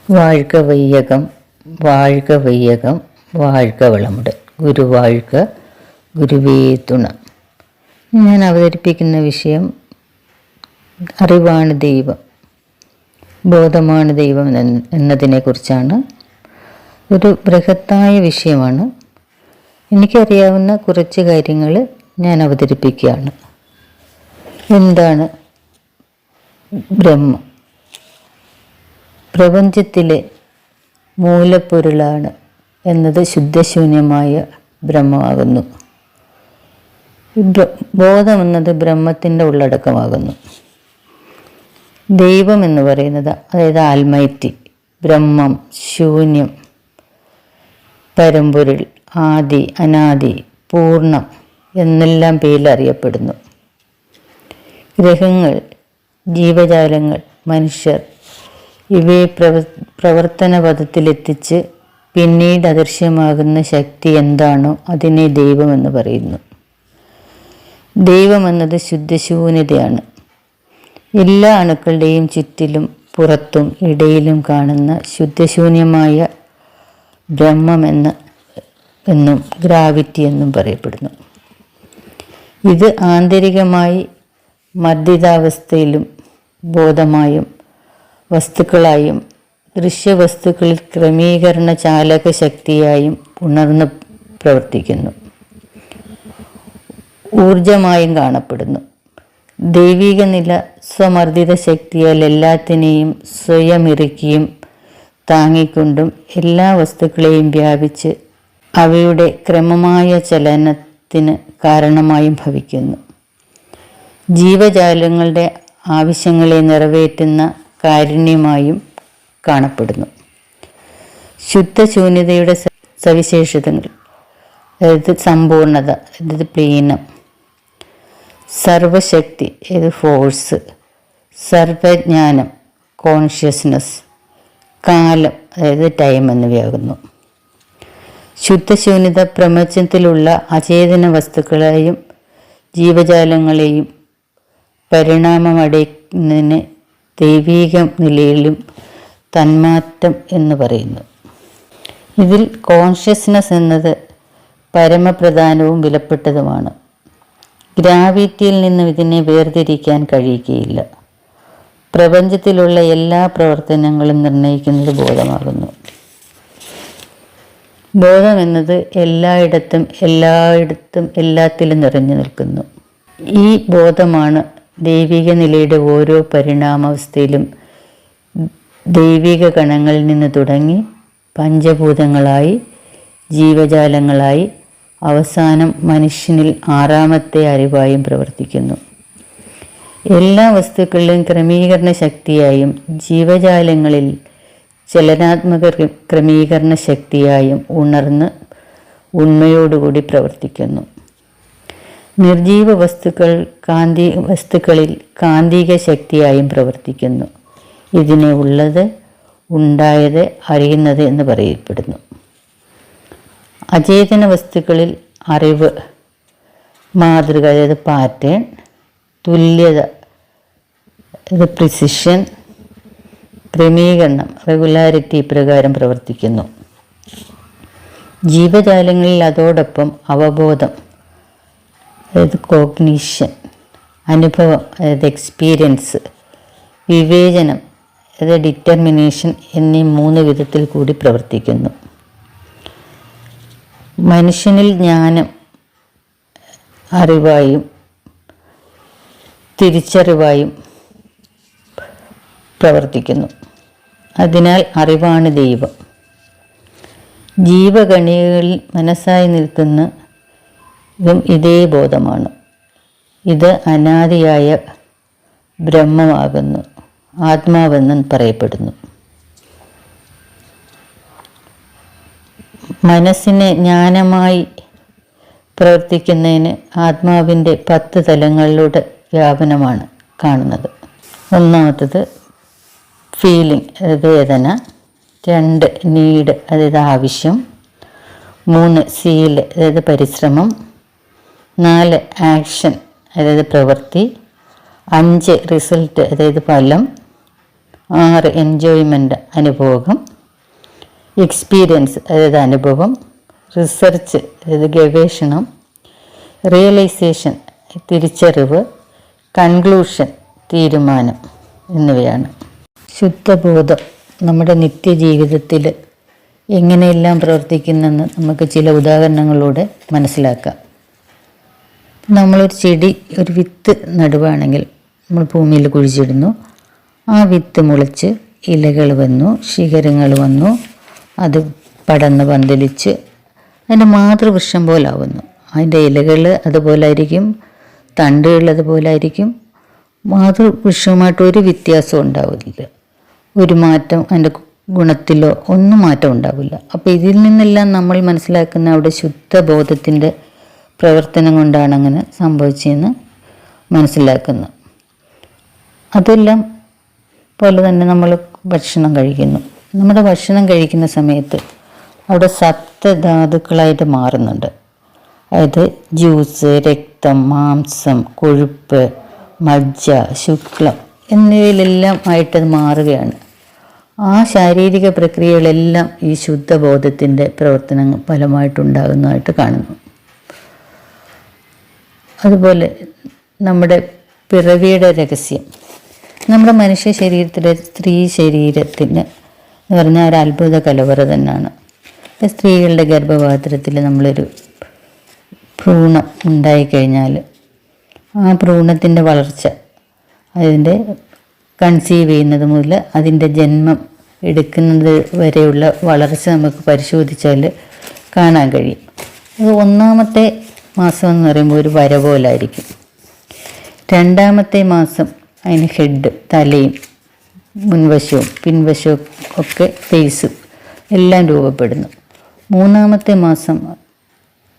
வாழ்க வையகம் வாழ்க வையகம் வாழ்க വളമുടൻ ഗുരുവാഴ്ക ഗുരുവേ തുണ. ഞാൻ അവതരിപ്പിക്കുന്ന വിഷയം അറിവാണ് ദൈവം, ബോധമാണ് ദൈവം എന്നതിനെക്കുറിച്ചാണ്. ഒരു ബൃഹത്തായ വിഷയമാണ്. എനിക്കറിയാവുന്ന കുറച്ച് കാര്യങ്ങൾ ഞാൻ അവതരിപ്പിക്കുകയാണ്. എന്താണ് ബ്രഹ്മം? പ്രപഞ്ചത്തിലെ മൂലപ്പൊരുളാണ് എന്നത് ശുദ്ധശൂന്യമായ ബ്രഹ്മമാകുന്നു. ബോധം എന്നത് ബ്രഹ്മത്തിൻ്റെ ഉള്ളടക്കമാകുന്നു. ദൈവം എന്ന് പറയുന്നത്, അതായത് ആൽമൈറ്റി, ബ്രഹ്മം, ശൂന്യം, പരമ്പൊരുൾ, ആദി, അനാദി, പൂർണ്ണം എന്നെല്ലാം പേരിൽ അറിയപ്പെടുന്നു. ഗ്രഹങ്ങൾ, ജീവജാലങ്ങൾ, മനുഷ്യർ ഇവയെ പ്രവർത്തന പദത്തിലെത്തിച്ച് പിന്നീട് അദൃശ്യമാകുന്ന ശക്തി എന്താണോ അതിനെ ദൈവമെന്ന് പറയുന്നു. ദൈവമെന്നത് ശുദ്ധശൂന്യതയാണ്. എല്ലാ അണുക്കളുടെയും ചുറ്റിലും പുറത്തും ഇടയിലും കാണുന്ന ശുദ്ധശൂന്യമായ എന്നും ഗ്രാവിറ്റി എന്നും പറയപ്പെടുന്നു. ഇത് ആന്തരികമായി മർദ്ദിതാവസ്ഥയിലും ബോധമായും വസ്തുക്കളായും ദൃശ്യവസ്തുക്കളിൽ ക്രമീകരണ ചാലക ശക്തിയായും ഉണർന്ന് പ്രവർത്തിക്കുന്നു. ഊർജമായും കാണപ്പെടുന്നു. ദൈവിക നില സ്വമർദ്ദിത ശക്തിയാൽ എല്ലാത്തിനെയും സ്വയം ഇറുക്കിയും താങ്ങിക്കൊണ്ടും എല്ലാ വസ്തുക്കളെയും വ്യാപിച്ച് അവയുടെ ക്രമമായ ചലനത്തിന് കാരണമായും ഭവിക്കുന്നു. ജീവജാലങ്ങളുടെ ആവശ്യങ്ങളെ നിറവേറ്റുന്ന കാരുണ്യമായും കാണപ്പെടുന്നു. ശുദ്ധശൂന്യതയുടെ സവിശേഷതകൾ, അതായത് സമ്പൂർണത, അതായത് പ്ലീനം, സർവശക്തി, അതായത് ഫോഴ്സ്, സർവജ്ഞാനം, കോൺഷ്യസ്നസ്, കാലം, അതായത് ടൈം എന്നിവയാകുന്നു. ശുദ്ധശൂന്യത പ്രപഞ്ചത്തിലുള്ള അചേതന വസ്തുക്കളെയും ജീവജാലങ്ങളെയും പരിണാമമടയുന്നതിന് ദൈവീക നിലയിലും തന്മാറ്റം എന്ന് പറയുന്നു. ഇതിൽ കോൺഷ്യസ്നസ് എന്നത് പരമപ്രധാനവും വിലപ്പെട്ടതുമാണ്. ഗ്രാവിറ്റിയിൽ നിന്നും ഇതിനെ വേർതിരിക്കാൻ കഴിയുകയില്ല. പ്രപഞ്ചത്തിലുള്ള എല്ലാ പ്രവർത്തനങ്ങളും നിർണ്ണയിക്കുന്നത് ബോധമാകുന്നു. ബോധം എന്നത് എല്ലായിടത്തും എല്ലാത്തിലും നിറഞ്ഞു നിൽക്കുന്നു. ഈ ബോധമാണ് ദൈവിക നിലയുടെ ഓരോ പരിണാമാവസ്ഥയിലും ദൈവിക കണങ്ങളിൽ നിന്ന് തുടങ്ങി പഞ്ചഭൂതങ്ങളായി, ജീവജാലങ്ങളായി, അവസാനം മനുഷ്യനിൽ ആറാമത്തെ അറിവായും പ്രവർത്തിക്കുന്നു. എല്ലാ വസ്തുക്കളിലും ക്രമീകരണ ശക്തിയായും ജീവജാലങ്ങളിൽ ചലനാത്മക ക്രമീകരണ ശക്തിയായും ഉണർന്ന് ഉണ്മയോടുകൂടി പ്രവർത്തിക്കുന്നു. നിർജീവ വസ്തുക്കളിൽ കാന്തിക ശക്തിയായും പ്രവർത്തിക്കുന്നു. ഇതിനെ ഉള്ളത്, ഉണ്ടായത്, അറിയുന്നത് എന്ന് പറയപ്പെടുന്നു. അചേതന വസ്തുക്കളിൽ അറിവ്, മാതൃക, അതായത് പാറ്റേൺ, തുല്യത, അതായത് പ്രിസിഷൻ, ക്രമീകരണം, റെഗുലാരിറ്റി പ്രകാരം പ്രവർത്തിക്കുന്നു. ജീവജാലങ്ങളിൽ അതോടൊപ്പം അവബോധം, അതായത് കോഗ്നിഷൻ, അനുഭവം, അതായത് എക്സ്പീരിയൻസ്, വിവേചനം, അതായത് ഡിറ്റർമിനേഷൻ എന്നീ 3 വിധത്തിൽ കൂടി പ്രവർത്തിക്കുന്നു. മനുഷ്യനിൽ ജ്ഞാനം അറിവായും തിരിച്ചറിവായും പ്രവർത്തിക്കുന്നു. അതിനാൽ അറിവാണ് ദൈവം. ജീവകണികകളിൽ മനസ്സായി നിൽക്കുന്ന ഇതേ ബോധമാണ്. ഇത് അനാദിയായ ബ്രഹ്മമാകുന്നു, ആത്മാവെന്നും പറയപ്പെടുന്നു. മനസ്സിനെ ജ്ഞാനമായി പ്രവർത്തിക്കുന്നതിന് ആത്മാവിൻ്റെ 10 തലങ്ങളിലൂടെ വ്യാപനമാണ് കാണുന്നത്. ഒന്നാമത്തത് ഫീലിംഗ്, അതായത് വേദന. 2 നീഡ്, അതായത് ആവശ്യം. 3 സീൽ, അതായത് പരിശ്രമം. 4 ആക്ഷൻ, അതായത് പ്രവൃത്തി. 5 റിസൾട്ട്, അതായത് ഫലം. 6 എൻജോയ്മെൻ്റ് അനുഭോഗം, എക്സ്പീരിയൻസ് അതായത് അനുഭവം, റിസർച്ച് അതായത് ഗവേഷണം, റിയലൈസേഷൻ തിരിച്ചറിവ്, കൺക്ലൂഷൻ തീരുമാനം എന്നിവയാണ്. ശുദ്ധബോധം നമ്മുടെ നിത്യജീവിതത്തിൽ എങ്ങനെയെല്ലാം പ്രവർത്തിക്കുന്നെന്ന് നമുക്ക് ചില ഉദാഹരണങ്ങളിലൂടെ മനസ്സിലാക്കാം. നമ്മളൊരു ചെടി, ഒരു വിത്ത് നടുവാണെങ്കിൽ നമ്മൾ ഭൂമിയിൽ കുഴിച്ചിടുന്നു. ആ വിത്ത് മുളച്ച് ഇലകൾ വന്നു, ശിഖരങ്ങൾ വന്നു, അത് പടർന്ന് പന്തലിച്ച് അതിൻ്റെ മാതൃവൃക്ഷം പോലാവുന്നു. അതിൻ്റെ ഇലകൾ അതുപോലായിരിക്കും, തണ്ടുകൾ അതുപോലായിരിക്കും. മാതൃവൃക്ഷവുമായിട്ട് ഒരു വ്യത്യാസവും ഉണ്ടാവില്ല. ഒരു മാറ്റം അതിൻ്റെ ഗുണത്തിലോ ഒന്നും മാറ്റം ഉണ്ടാവില്ല. അപ്പോൾ ഇതിൽ നിന്നെല്ലാം നമ്മൾ മനസ്സിലാക്കുന്ന അവിടെ ശുദ്ധബോധത്തിൻ്റെ പ്രവർത്തനം കൊണ്ടാണ് അങ്ങനെ സംഭവിച്ചതെന്ന് മനസ്സിലാക്കുന്നു. അതെല്ലാം പോലെ തന്നെ നമ്മൾ ഭക്ഷണം കഴിക്കുന്നു. നമ്മുടെ ഭക്ഷണം കഴിക്കുന്ന സമയത്ത് അവിടെ സപ്തധാതുക്കളായിട്ട് മാറുന്നുണ്ട്. അതായത് ജ്യൂസ്, രക്തം, മാംസം, കൊഴുപ്പ്, മജ്ജ, ശുക്ലം എന്നിവയിലെല്ലാം ആയിട്ടത് മാറുകയാണ്. ആ ശാരീരിക പ്രക്രിയകളെല്ലാം ഈ ശുദ്ധബോധത്തിൻ്റെ പ്രവർത്തനം ഫലമായിട്ടുണ്ടാകുന്നതായിട്ട് കാണുന്നു. അതുപോലെ നമ്മുടെ പിറവിയുടെ രഹസ്യം, നമ്മുടെ മനുഷ്യ ശരീരത്തിലെ സ്ത്രീ ശരീരത്തിന് എന്ന് പറഞ്ഞാൽ ഒരു അത്ഭുത കലവറ തന്നെയാണ്. സ്ത്രീകളുടെ ഗർഭപാത്രത്തിൽ നമ്മളൊരു ഭ്രൂണം ഉണ്ടായിക്കഴിഞ്ഞാൽ ആ ഭ്രൂണത്തിൻ്റെ വളർച്ച, അതിൻ്റെ കൺസീവ് ചെയ്യുന്നത് മുതൽ അതിൻ്റെ ജന്മം എടുക്കുന്നത് വരെയുള്ള വളർച്ച നമുക്ക് പരിശോധിച്ചാൽ കാണാൻ കഴിയും. അത് 1-ാമത്തെ മാസം എന്ന് പറയുമ്പോൾ ഒരു വര പോലായിരിക്കും. 2-ാമത്തെ മാസം അതിന് ഹെഡ്, തലയും മുൻവശവും പിൻവശവും ഒക്കെ ഫേസും എല്ലാം രൂപപ്പെടുന്നു. 3-ാമത്തെ മാസം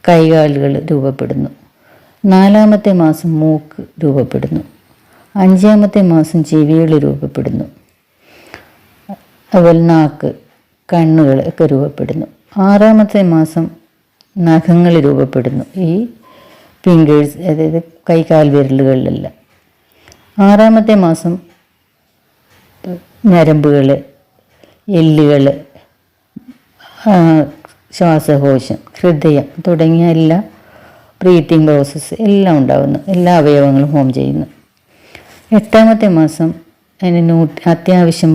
കൈകാലുകൾ രൂപപ്പെടുന്നു. 4-ാമത്തെ മാസം മൂക്ക് രൂപപ്പെടുന്നു. 5-ാമത്തെ മാസം ചെവികൾ രൂപപ്പെടുന്നു. അതുപോലെ നാക്ക്, കണ്ണുകൾ ഒക്കെ രൂപപ്പെടുന്നു. 6-ാമത്തെ മാസം നഖങ്ങൾ രൂപപ്പെടുന്നു, ഈ ഫിംഗേഴ്സ് അതായത് കൈകാൽ വിരലുകളിലെല്ലാം. 6-ാമത്തെ മാസം ഞരമ്പുകൾ, എല്ലുകൾ, ശ്വാസകോശം, ഹൃദയം തുടങ്ങിയ എല്ലാ ബ്രീത്തിങ് പ്രോസസ്സ് എല്ലാം ഉണ്ടാകുന്നു. എല്ലാ അവയവങ്ങളും ഫോം ചെയ്യുന്നു. 8-ാമത്തെ മാസം അതിന് അത്യാവശ്യം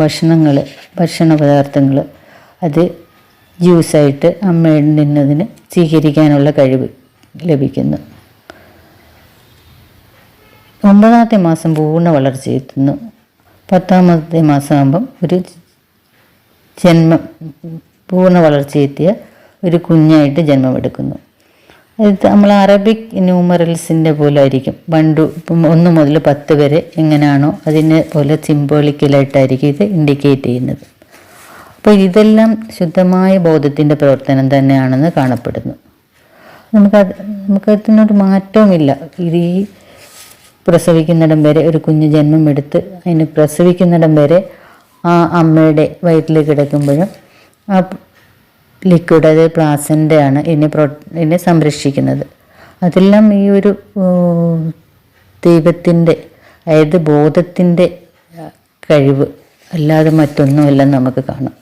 ഭക്ഷണ പദാർത്ഥങ്ങൾ അത് ജ്യൂസായിട്ട് അമ്മയിൽ നിന്നതിന് സ്വീകരിക്കാനുള്ള കഴിവ് ലഭിക്കുന്നു. 9-ാമത്തെ മാസം പൂർണ്ണ വളർച്ചയെത്തുന്നു. 10-ാമത്തെ മാസമാകുമ്പം ഒരു പൂർണ്ണ വളർച്ചയെത്തിയ ഒരു കുഞ്ഞായിട്ട് ജന്മമെടുക്കുന്നു. ഇത് നമ്മൾ അറബിക് ന്യൂമറൽസിൻ്റെ പോലെ ആയിരിക്കും. 1 മുതൽ 10 വരെ എങ്ങനെയാണോ അതിനെ പോലെ സിംബോളിക്കലായിട്ടായിരിക്കും ഇത് ഇൻഡിക്കേറ്റ് ചെയ്യുന്നത്. അപ്പോൾ ഇതെല്ലാം ശുദ്ധമായ ബോധത്തിൻ്റെ പ്രവർത്തനം തന്നെയാണെന്ന് കാണപ്പെടുന്നു. നമുക്കതിനൊരു മാറ്റവുമില്ല. ഇത് ഈ പ്രസവിക്കുന്നിടം വരെ ഒരു കുഞ്ഞ് ജന്മമെടുത്ത് അതിന് പ്രസവിക്കുന്നിടം വരെ ആ അമ്മയുടെ വയറ്റിൽ കിടക്കുമ്പോഴും ആ ലിക്വിഡ്, അതായത് പ്ലാസൻ്റെയാണ് ഇതിനെ സംരക്ഷിക്കുന്നത്. അതെല്ലാം ഈ ഒരു ദൈവത്തിൻ്റെ, അതായത് ബോധത്തിൻ്റെ കഴിവ് അല്ലാതെ മറ്റൊന്നുമല്ലെന്ന് നമുക്ക് കാണാം.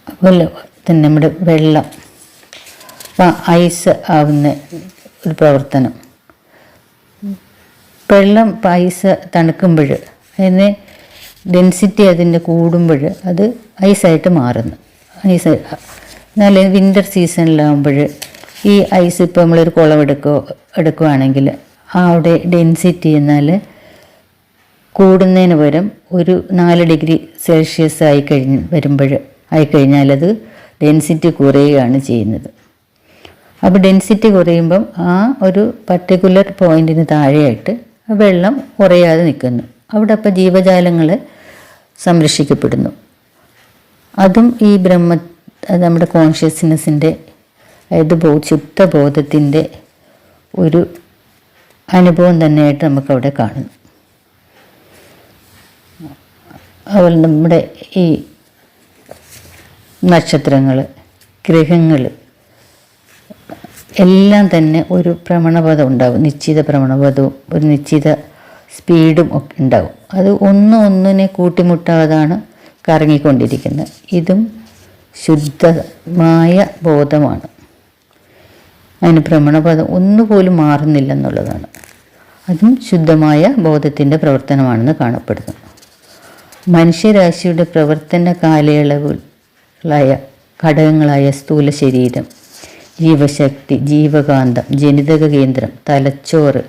അതുപോലെ തന്നെ നമ്മുടെ വെള്ളം, ഐസ് ആവുന്ന ഒരു പ്രവർത്തനം. വെള്ളം ഐസ് തണുക്കുമ്പോൾ അതിന് ഡെൻസിറ്റി അതിൻ്റെ കൂടുമ്പോൾ അത് ഐസായിട്ട് മാറുന്നു. എന്നാൽ വിൻ്റർ സീസണിലാകുമ്പോൾ ഈ ഐസ് ഇപ്പോൾ നമ്മളൊരു കുളം എടുക്കുകയാണെങ്കിൽ അവിടെ ഡെൻസിറ്റി എന്നാൽ കൂടുന്നതിന് പകരം ഒരു 4 ഡിഗ്രി സെൽഷ്യസ് ആയിക്കഴിഞ്ഞാൽ അത് ഡെൻസിറ്റി കുറയുകയാണ് ചെയ്യുന്നത്. അപ്പോൾ ഡെൻസിറ്റി കുറയുമ്പം ആ ഒരു പർട്ടിക്കുലർ പോയിൻറ്റിന് താഴെയായിട്ട് വെള്ളം കുറയാതെ നിൽക്കുന്നു. അവിടെ അപ്പോൾ ജീവജാലങ്ങൾ സംരക്ഷിക്കപ്പെടുന്നു. അതും ഈ നമ്മുടെ കോൺഷ്യസ്നെസ്സിൻ്റെ, അതായത് ശുദ്ധബോധത്തിൻ്റെ ഒരു അനുഭവം തന്നെയായിട്ട് നമുക്കവിടെ കാണുന്നു. അതുപോലെ നമ്മുടെ ഈ നക്ഷത്രങ്ങൾ, ഗ്രഹങ്ങൾ എല്ലാം തന്നെ ഒരു ഭ്രമണപഥം ഉണ്ടാവും. നിശ്ചിത ഭ്രമണപഥവും ഒരു നിശ്ചിത സ്പീഡും ഒക്കെ ഉണ്ടാവും. അത് ഒന്നിനെ കൂട്ടിമുട്ടാതാണ് കറങ്ങിക്കൊണ്ടിരിക്കുന്നത്. ഇതും ശുദ്ധമായ ബോധമാണ്. അതിന് ഭ്രമണപഥം ഒന്നുപോലും മാറുന്നില്ല എന്നുള്ളതാണ്. അതും ശുദ്ധമായ ബോധത്തിൻ്റെ പ്രവർത്തനമാണെന്ന് കാണപ്പെടുന്നു. മനുഷ്യരാശിയുടെ പ്രവർത്തന കാലയളവുകളായ ഘടകങ്ങളായ സ്ഥൂല ശരീരം, ജീവശക്തി, ജീവകാന്തം, ജനിതക കേന്ദ്രം, തലച്ചോറ്,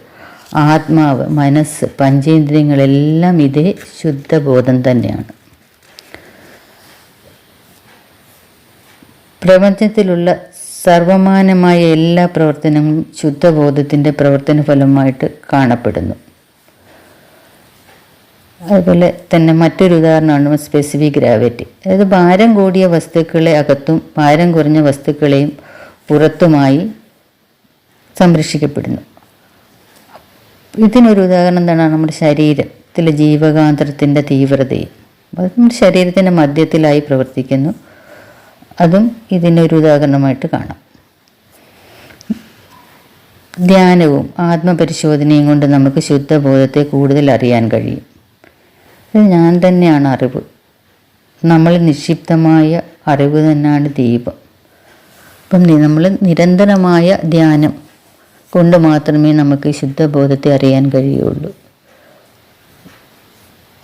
ആത്മാവ്, മനസ്സ്, പഞ്ചേന്ദ്രിയങ്ങളെല്ലാം ഇതേ ശുദ്ധബോധം തന്നെയാണ്. പ്രപഞ്ചത്തിലുള്ള സർവമാനമായ എല്ലാ പ്രവർത്തനങ്ങളും ശുദ്ധബോധത്തിൻ്റെ പ്രവർത്തന ഫലമായിട്ട് കാണപ്പെടുന്നു. അതുപോലെ തന്നെ മറ്റൊരു ഉദാഹരണമാണ് സ്പെസിഫിക് ഗ്രാവിറ്റി. അതായത് ഭാരം കൂടിയ വസ്തുക്കളെ അകത്തും ഭാരം കുറഞ്ഞ വസ്തുക്കളെയും പുറത്തുമായി സംരക്ഷിക്കപ്പെടുന്നു. ഇതിനൊരു ഉദാഹരണം എന്താണ്? നമ്മുടെ ശരീരത്തിലെ ജീവകാന്തത്തിൻ്റെ തീവ്രതയും. അത് നമ്മുടെ ശരീരത്തിൻ്റെ മധ്യത്തിലായി പ്രവർത്തിക്കുന്നു. അതും ഇതിനൊരു ഉദാഹരണമായിട്ട് കാണാം. ധ്യാനവും ആത്മപരിശോധനയും കൊണ്ട് നമുക്ക് ശുദ്ധബോധത്തെ കൂടുതൽ അറിയാൻ കഴിയും. ഞാൻ തന്നെയാണ് അറിവ്. നമ്മൾ നിക്ഷിപ്തമായ അറിവ് തന്നെയാണ് ദീപം. അപ്പം നമ്മൾ നിരന്തരമായ ധ്യാനം കൊണ്ട് മാത്രമേ നമുക്ക് ശുദ്ധബോധത്തെ അറിയാൻ കഴിയുള്ളൂ.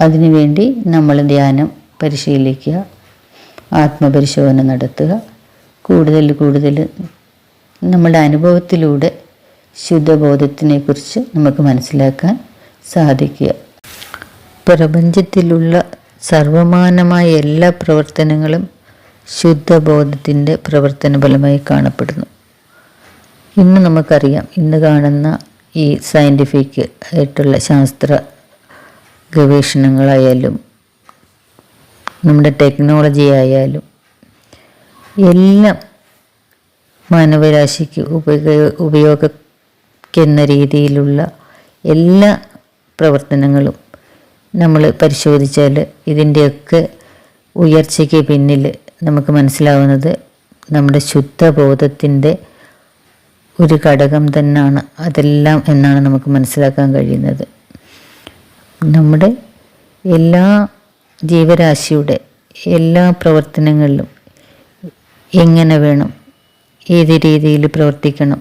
അതിനുവേണ്ടി നമ്മൾ ധ്യാനം പരിശീലിക്കുക, ആത്മപരിശോധന നടത്തുക, കൂടുതൽ നമ്മുടെ അനുഭവത്തിലൂടെ ശുദ്ധബോധത്തിനെക്കുറിച്ച് നമുക്ക് മനസ്സിലാക്കാൻ സാധിക്കുക. പ്രപഞ്ചത്തിലുള്ള സർവമാനമായ എല്ലാ പ്രവർത്തനങ്ങളും ശുദ്ധബോധത്തിൻ്റെ പ്രവർത്തന ഫലമായി കാണപ്പെടുന്നു. ഇന്ന് നമുക്കറിയാം, ഇന്ന് കാണുന്ന ഈ സയൻറ്റിഫിക് ആയിട്ടുള്ള ശാസ്ത്ര ഗവേഷണങ്ങളായാലും നമ്മുടെ ടെക്നോളജി ആയാലും എല്ലാം മാനവരാശിക്ക് ഉപയോഗിക്കുന്ന രീതിയിലുള്ള എല്ലാ പ്രവർത്തനങ്ങളും നമ്മൾ പരിശോധിച്ചാൽ ഇതിൻ്റെയൊക്കെ ഉയർച്ചയ്ക്ക് പിന്നിൽ നമുക്ക് മനസ്സിലാവുന്നത് നമ്മുടെ ശുദ്ധബോധത്തിൻ്റെ ഒരു ഘടകം തന്നെയാണ് അതെല്ലാം എന്നാണ് നമുക്ക് മനസ്സിലാക്കാൻ കഴിയുന്നത്. നമ്മുടെ എല്ലാ ജീവരാശിയുടെ എല്ലാ പ്രവർത്തനങ്ങളിലും എങ്ങനെ വേണം, ഏത് രീതിയിൽ പ്രവർത്തിക്കണം,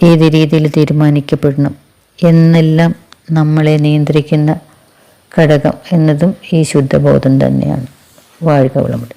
ഏത് രീതിയിൽ തീരുമാനിക്കപ്പെടണം എന്നെല്ലാം നമ്മളെ നിയന്ത്രിക്കുന്ന ഘടകം എന്നതും ഈ ശുദ്ധബോധം തന്നെയാണ്. വാഴുക വളമുണ്ട്.